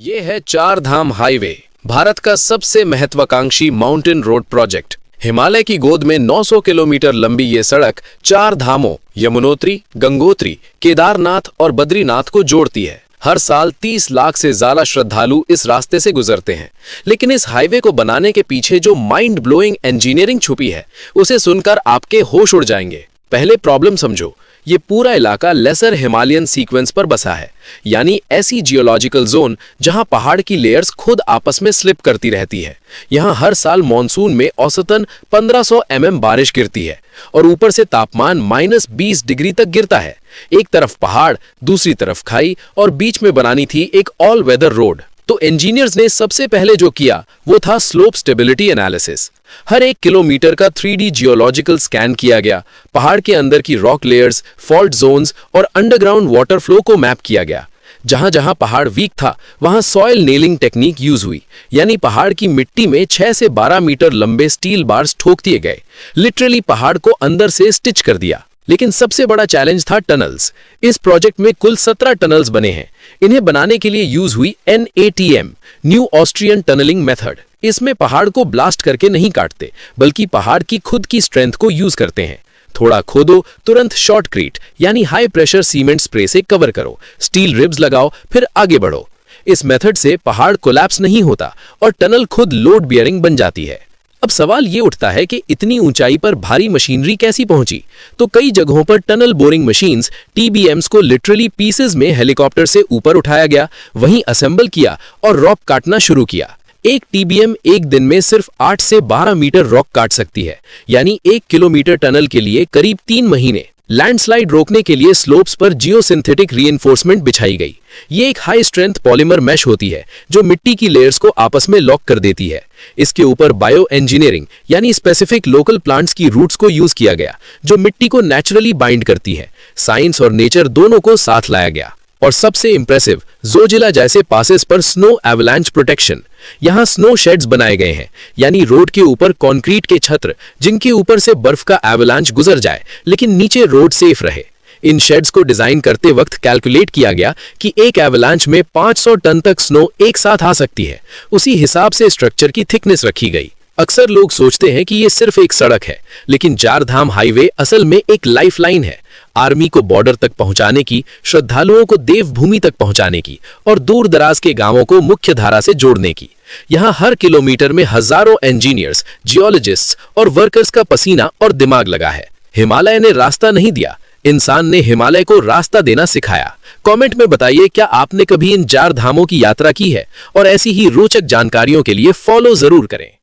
ये है चार धाम हाईवे, भारत का सबसे महत्वाकांक्षी माउंटेन रोड प्रोजेक्ट। हिमालय की गोद में 900 किलोमीटर लंबी ये सड़क चार धामों यमुनोत्री, गंगोत्री, केदारनाथ और बद्रीनाथ को जोड़ती है। हर साल 30 लाख से ज्यादा श्रद्धालु इस रास्ते से गुजरते हैं। लेकिन इस हाईवे को बनाने के पीछे जो माइंड ब्लोइंग इंजीनियरिंग छुपी है, उसे सुनकर आपके होश उड़ जाएंगे। पहले प्रॉब्लम समझो। ये पूरा इलाका लेसर हिमालयन सीक्वेंस पर बसा है, यानी ऐसी जियोलॉजिकल जोन जहां पहाड़ की लेयर्स खुद आपस में स्लिप करती रहती है। यहां हर साल मॉनसून में औसतन 1500 mm बारिश गिरती है और ऊपर से तापमान -20 डिग्री तक गिरता है। एक तरफ पहाड़, दूसरी तरफ खाई और बीच में बनानी थी एक ऑल वेदर रोड। तो इंजीनियर्स ने सबसे पहले जो किया वो था स्लोप स्टेबिलिटी एनालिसिस। हर 1 किलोमीटर का 3D जियोलॉजिकल स्कैन किया गया। पहाड़ के अंदर की रॉक लेयर्स, फॉल्ट जोन्स और अंडरग्राउंड वाटर फ्लो को मैप किया गया। जहां जहां पहाड़ वीक था वहां सॉइल नेलिंग टेक्निक यूज हुई, यानी पहाड़ की मिट्टी में 6 से 12 मीटर लंबे स्टील बार्स ठोक दिए गए। लिटरली पहाड़ को अंदर से स्टिच कर दिया। लेकिन सबसे बड़ा चैलेंज था टनल्स। इस प्रोजेक्ट में कुल 17 टनल्स बने हैं। इन्हें बनाने के लिए यूज हुई NATM, new Austrian tunnelling method. इसमें पहाड़ को ब्लास्ट करके नहीं काटते, बल्कि पहाड़ की खुद की स्ट्रेंथ को यूज करते हैं। थोड़ा खोदो, तुरंत शॉर्टक्रीट यानी हाई प्रेशर सीमेंट स्प्रे से कवर करो, स्टील रिब्स लगाओ, फिर आगे बढ़ो। इस मेथड से पहाड़ कोलैप्स नहीं होता और टनल खुद लोड बियरिंग बन जाती है। अब सवाल ये उठता है कि इतनी ऊंचाई पर भारी मशीनरी कैसी पहुंची? तो कई जगहों पर टनल बोरिंग मशीन्स TBMs को लिटरली पीसेस में हेलीकॉप्टर से ऊपर उठाया गया, वहीं असेंबल किया और रॉक काटना शुरू किया। एक TBM एक दिन में सिर्फ 8 से 12 मीटर रॉक काट सकती है, यानी 1 किलोमीटर टनल के लिए करीब 3 महीने। लैंडस्लाइड रोकने के लिए स्लोप्स पर जियोसिंथेटिक रीइंफोर्समेंट बिछाई गई। ये एक हाई स्ट्रेंथ पॉलीमर मैश होती है जो मिट्टी की लेयर्स को आपस में लॉक कर देती है। इसके ऊपर बायो इंजीनियरिंग यानी स्पेसिफिक लोकल प्लांट्स की रूट्स को यूज किया गया, जो मिट्टी को नेचुरली बाइंड करती है। साइंस और नेचर दोनों को साथ लाया गया। और सबसे इंप्रेसिव, जोजिला जैसे पासेस पर स्नो एवलांच प्रोटेक्शन। यहाँ स्नो शेड्स बनाए गए हैं, यानी रोड के ऊपर कंक्रीट के छत्र, जिनके ऊपर से बर्फ का एवलांच गुजर जाए लेकिन नीचे रोड सेफ रहे। इन शेड्स को डिजाइन करते वक्त कैलकुलेट किया गया कि एक एवलांच में 500 टन तक स्नो एक साथ आ सकती है। उसी हिसाब से स्ट्रक्चर की थिकनेस रखी गई। अक्सर लोग सोचते हैं कि ये सिर्फ एक सड़क है, लेकिन चार धाम हाईवे असल में एक लाइफलाइन है। आर्मी को बॉर्डर तक पहुंचाने की, श्रद्धालुओं को देवभूमि तक पहुंचाने की और दूर दराज के गांवों को मुख्य धारा से जोड़ने की। यहाँ हर किलोमीटर में हजारों इंजीनियर्स, जियोलॉजिस्ट्स और वर्कर्स का पसीना और दिमाग लगा है। हिमालय ने रास्ता नहीं दिया, इंसान ने हिमालय को रास्ता देना सिखाया। कमेंट में बताइए, क्या आपने कभी इन चार धामों की यात्रा की है? और ऐसी ही रोचक जानकारियों के लिए फॉलो जरूर करें।